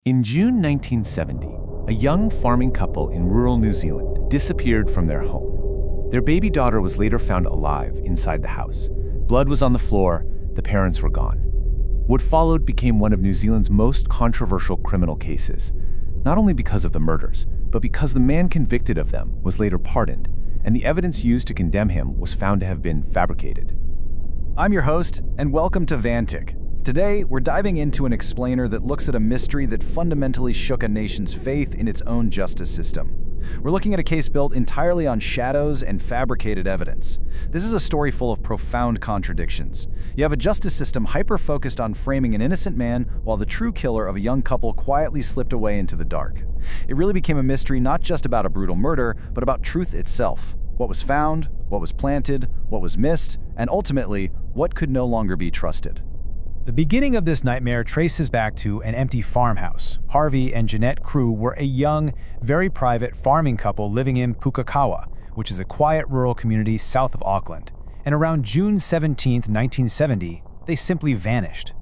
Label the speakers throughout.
Speaker 1: In June 1970, a young farming couple in rural New Zealand disappeared from their home. Their baby daughter was later found alive inside the house. Blood was on the floor, the parents were gone. What followed became one of New Zealand's most controversial criminal cases, not only because of the murders, but because the man convicted of them was later pardoned, and the evidence used to condemn him was found to have been fabricated.
Speaker 2: I'm your host, and welcome to VANTIQ. Today, we're diving into an explainer that looks at a mystery that fundamentally shook a nation's faith in its own justice system. We're looking at a case built entirely on shadows and fabricated evidence. This is a story full of profound contradictions. You have a justice system hyper-focused on framing an innocent man, while the true killer of a young couple quietly slipped away into the dark. It really became a mystery not just about a brutal murder, but about truth itself. What was found, what was planted, what was missed, and ultimately, what could no longer be trusted.
Speaker 3: The beginning of this nightmare traces back to an empty farmhouse. Harvey and Jeannette Crewe were a young, very private farming couple living in Pukekawa, which is a quiet rural community south of Auckland. And around June 17, 1970, they simply vanished.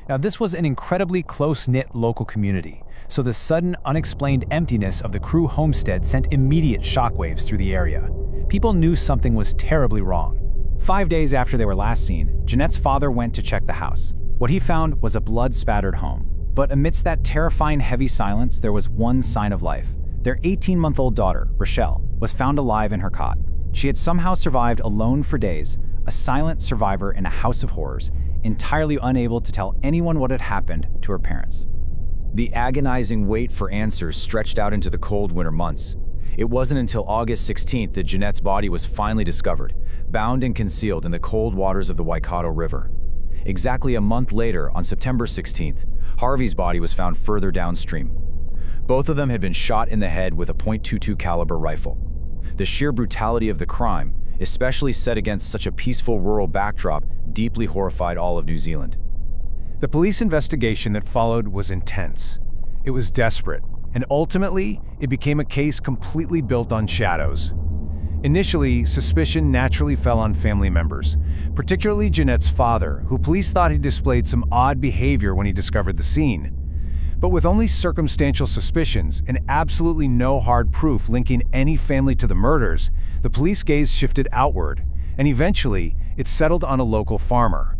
Speaker 3: Now, this was an incredibly close-knit local community, so the sudden, unexplained emptiness of the Crewe homestead sent immediate shockwaves through the area. People knew something was terribly wrong.
Speaker 4: 5 days after they were last seen, Jeanette's father went to check the house. What he found was a blood-spattered home. But amidst that terrifying heavy silence, there was one sign of life. Their 18-month-old daughter, Rochelle, was found alive in her cot. She had somehow survived alone for days, a silent survivor in a house of horrors, entirely unable to tell anyone what had happened to her parents.
Speaker 5: The agonizing wait for answers stretched out into the cold winter months. It wasn't until August 16th that Jeanette's body was finally discovered, bound and concealed in the cold waters of the Waikato River. Exactly a month later, on September 16th, Harvey's body was found further downstream. Both of them had been shot in the head with a .22 caliber rifle. The sheer brutality of the crime, especially set against such a peaceful rural backdrop, deeply horrified all of New Zealand.
Speaker 6: The police investigation that followed was intense. It was desperate, and ultimately, it became a case completely built on shadows. Initially, suspicion naturally fell on family members, particularly Jeanette's father, who police thought he displayed some odd behavior when he discovered the scene. But with only circumstantial suspicions and absolutely no hard proof linking any family to the murders, the police gaze shifted outward, and eventually, it settled on a local farmer.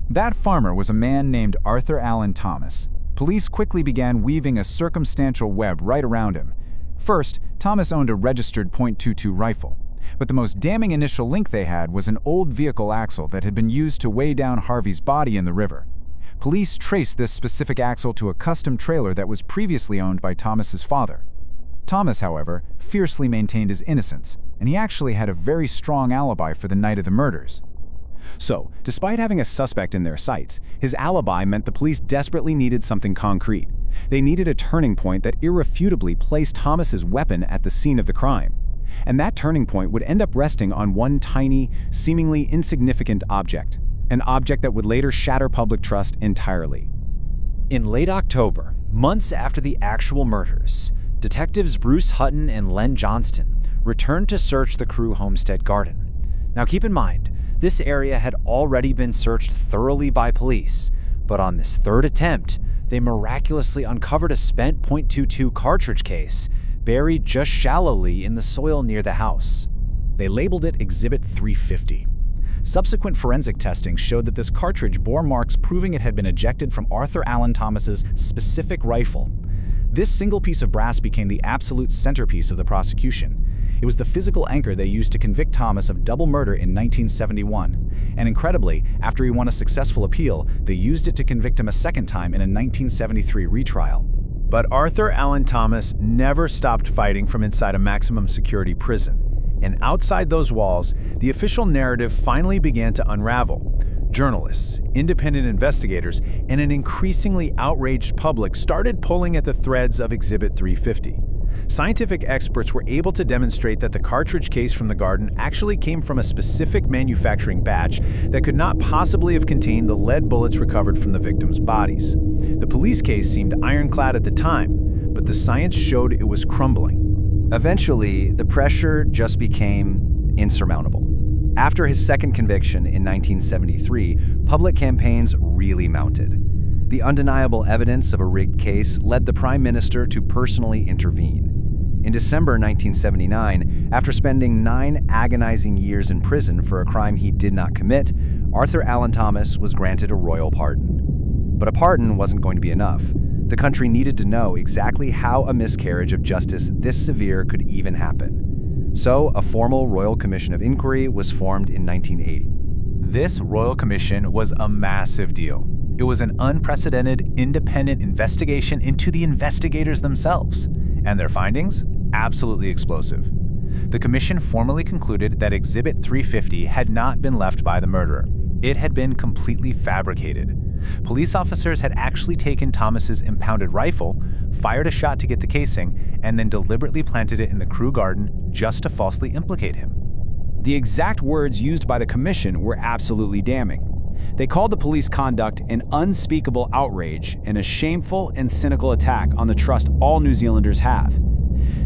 Speaker 2: That farmer was a man named Arthur Allan Thomas. Police quickly began weaving a circumstantial web right around him. First, Thomas owned a registered .22 rifle. But the most damning initial link they had was an old vehicle axle that had been used to weigh down Harvey's body in the river. Police traced this specific axle to a custom trailer that was previously owned by Thomas's father. Thomas, however, fiercely maintained his innocence, and he actually had a very strong alibi for the night of the murders.
Speaker 7: So, despite having a suspect in their sights, his alibi meant the police desperately needed something concrete. They needed a turning point that irrefutably placed Thomas's weapon at the scene of the crime. And that turning point would end up resting on one tiny, seemingly insignificant object, an object that would later shatter public trust entirely.
Speaker 5: In late October, months after the actual murders, detectives Bruce Hutton and Len Johnston returned to search the Crewe homestead garden. Now keep in mind, this area had already been searched thoroughly by police, but on this third attempt, they miraculously uncovered a spent .22 cartridge case buried just shallowly in the soil near the house.
Speaker 7: They labeled it Exhibit 350. Subsequent forensic testing showed that this cartridge bore marks proving it had been ejected from Arthur Allan Thomas's specific rifle. This single piece of brass became the absolute centerpiece of the prosecution. It was the physical anchor they used to convict Thomas of double murder in 1971. And incredibly, after he won a successful appeal, they used it to convict him a second time in a 1973 retrial.
Speaker 6: But Arthur Allan Thomas never stopped fighting from inside a maximum security prison. And outside those walls, the official narrative finally began to unravel. Journalists, independent investigators, and an increasingly outraged public started pulling at the threads of Exhibit 350. Scientific experts were able to demonstrate that the cartridge case from the garden actually came from a specific manufacturing batch that could not possibly have contained the lead bullets recovered from the victims' bodies. The police case seemed ironclad at the time, but the science showed it was crumbling.
Speaker 2: Eventually, the pressure just became insurmountable. After his second conviction in 1973, public campaigns really mounted. The undeniable evidence of a rigged case led the Prime Minister to personally intervene. In December 1979, after spending 9 agonizing years in prison for a crime he did not commit, Arthur Allan Thomas was granted a royal pardon. But a pardon wasn't going to be enough. The country needed to know exactly how a miscarriage of justice this severe could even happen. So, a formal Royal Commission of Inquiry was formed in 1980.
Speaker 1: This Royal Commission was a massive deal. It was an unprecedented, independent investigation into the investigators themselves. And their findings? Absolutely explosive. The commission formally concluded that Exhibit 350 had not been left by the murderer. It had been completely fabricated. Police officers had actually taken Thomas's impounded rifle, fired a shot to get the casing, and then deliberately planted it in the Crewe garden just to falsely implicate him.
Speaker 3: The exact words used by the commission were absolutely damning. They called the police conduct an unspeakable outrage and a shameful and cynical attack on the trust all New Zealanders have.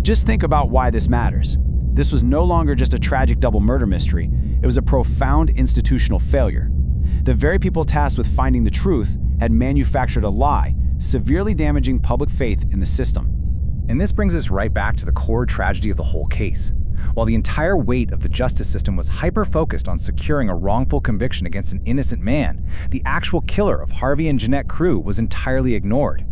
Speaker 3: Just think about why this matters. This was no longer just a tragic double murder mystery, it was a profound institutional failure. The very people tasked with finding the truth had manufactured a lie, severely damaging public faith in the system.
Speaker 5: And this brings us right back to the core tragedy of the whole case. While the entire weight of the justice system was hyper-focused on securing a wrongful conviction against an innocent man, the actual killer of Harvey and Jeannette Crewe was entirely ignored.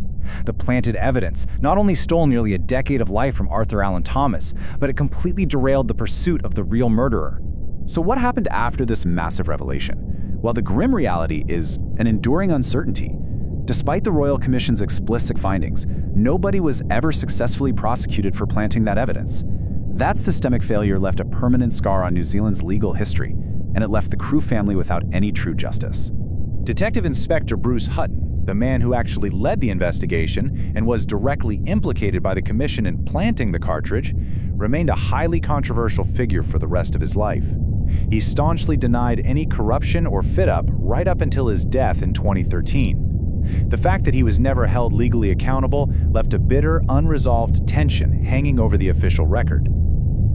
Speaker 5: The planted evidence not only stole nearly a decade of life from Arthur Allan Thomas, but it completely derailed the pursuit of the real murderer.
Speaker 1: So what happened after this massive revelation? Well, the grim reality is an enduring uncertainty. Despite the Royal Commission's explicit findings, nobody was ever successfully prosecuted for planting that evidence. That systemic failure left a permanent scar on New Zealand's legal history, and it left the Crewe family without any true justice.
Speaker 6: Detective Inspector Bruce Hutton, the man who actually led the investigation and was directly implicated by the commission in planting the cartridge, remained a highly controversial figure for the rest of his life. He staunchly denied any corruption or fit-up right up until his death in 2013. The fact that he was never held legally accountable left a bitter, unresolved tension hanging over the official record.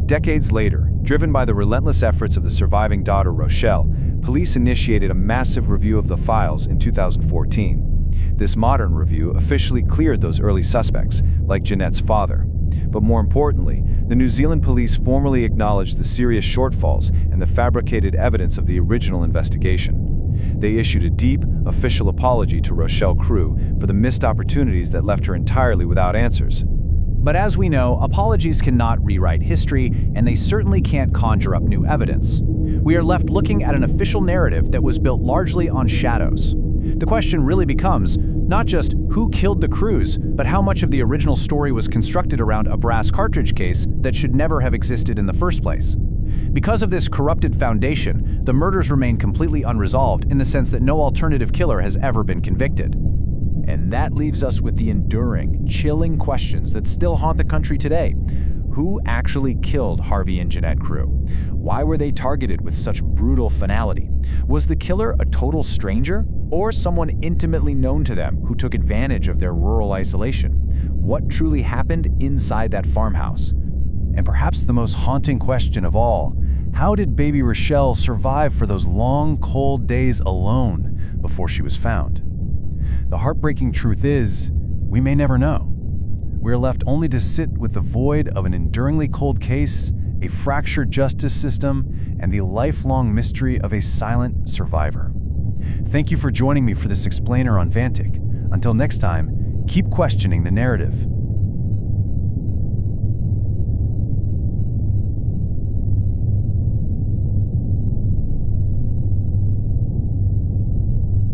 Speaker 2: Decades later, driven by the relentless efforts of the surviving daughter Rochelle, police initiated a massive review of the files in 2014. This modern review officially cleared those early suspects, like Jeanette's father. But more importantly, the New Zealand police formally acknowledged the serious shortfalls and the fabricated evidence of the original investigation. They issued a deep, official apology to Rochelle Crewe for the missed opportunities that left her entirely without answers.
Speaker 4: But as we know, apologies cannot rewrite history, and they certainly can't conjure up new evidence. We are left looking at an official narrative that was built largely on shadows. The question really becomes not just who killed the Crews, but how much of the original story was constructed around a brass cartridge case that should never have existed in the first place. Because of this corrupted foundation, the murders remain completely unresolved in the sense that no alternative killer has ever been convicted. And that leaves us with the enduring, chilling questions that still haunt the country today. Who actually killed Harvey and Jeannette Crewe? Why were they targeted with such brutal finality? Was the killer a total stranger, or someone intimately known to them who took advantage of their rural isolation? What truly happened inside that farmhouse?
Speaker 2: And perhaps the most haunting question of all, how did baby Rochelle survive for those long, cold days alone before she was found? The heartbreaking truth is, we may never know. We're left only to sit with the void of an enduringly cold case, a fractured justice system, and the lifelong mystery of a silent survivor. Thank you for joining me for this explainer on VANTIQ. Until next time, keep questioning the narrative.